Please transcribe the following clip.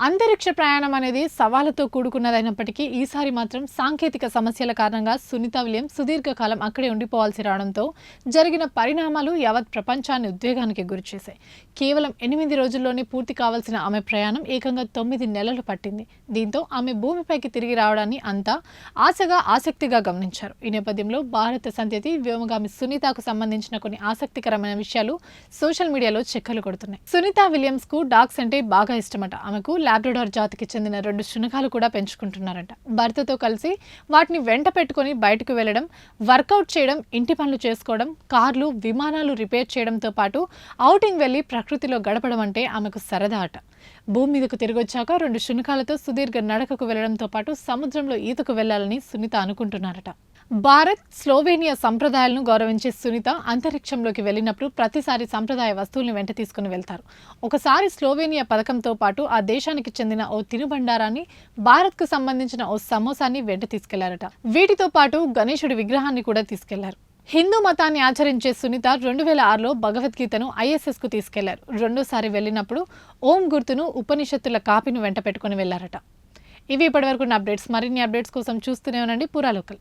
అంతరిక్ష ప్రయాణం అనేది సవాళ్లతో కూడుకున్నదైనప్పటికీ ఈసారి మాత్రం సాంకేతిక సమస్యల కారణంగా సునీత విలియమ్స్ సుదీర్ఘకాలం అక్కడే ఉండిపోవాల్సి రావడంతో జరిగిన పరిణామాలు యావత్ ప్రపంచాన్ని ఉద్వేగానికి గురిచేశాయి. కేవలం 8 రోజుల్లోనే పూర్తి కావాల్సిన ఆమె ప్రయాణం ఏకంగా 9 నెలలు పట్టింది. దీంతో ఆమె భూమిపైకి తిరిగి రావడాన్ని అంతా ఆసక్తిగా గమనించారు. ఈ నేపథ్యంలో భారత సంతతి వ్యోమగామి సునీతకు సంబంధించిన కొన్ని ఆసక్తికరమైన విషయాలు సోషల్ మీడియాలో చెక్కలు కొడుతున్నాయి. సునీత విలియమ్స్ కు డాగ్స్ అంటే బాగా ఇష్టమట. ఆమెకు లాబ్రడార్ జాతికి చెందిన 2 శునకాలు కూడా పెంచుకుంటున్నారట. భర్తతో కలిసి వాటిని వెంట పెట్టుకుని బయటకు వెళ్లడం, వర్కౌట్ చేయడం, ఇంటి పనులు చేసుకోవడం, కార్లు, విమానాలు రిపేర్ చేయడంతో పాటు ఔటింగ్ వెళ్లి ప్రకృతిలో గడపడం అంటే ఆమెకు సరదా అట. భూమి మీదకు తిరిగొచ్చాక 2 శునకాలతో సుదీర్ఘ నడకకు వెళ్లడంతో పాటు సముద్రంలో ఈతకు వెళ్లాలని సునీత అనుకుంటున్నారట. భారత్, స్లోవేనియా సంప్రదాయాలను గౌరవించే సునీత అంతరిక్షంలోకి వెళ్ళినప్పుడు ప్రతిసారి సంప్రదాయ వస్తువుల్ని వెంట తీసుకుని వెళ్తారు. ఒకసారి స్లోవేనియా పథకంతో పాటు ఆ దేశానికి చెందిన ఓ తినుబండారాన్ని, భారత్కు సంబంధించిన ఓ సమోసాన్ని వెంట తీసుకెళ్లారట. వీటితో పాటు గణేశుడి విగ్రహాన్ని కూడా తీసుకెళ్లారు. హిందూ మతాన్ని ఆచరించే సునీత 2006లో భగవద్గీతను ISSకు తీసుకెళ్లారు. రెండోసారి వెళ్ళినప్పుడు ఓం గుర్తును, ఉపనిషత్తుల కాపీని వెంట పెట్టుకుని వెళ్లారట. ఇవి ఇప్పటివరకు అప్డేట్స్. మరిన్ని అప్డేట్స్ కోసం చూస్తూనే ఉండండి పురా లోకల్.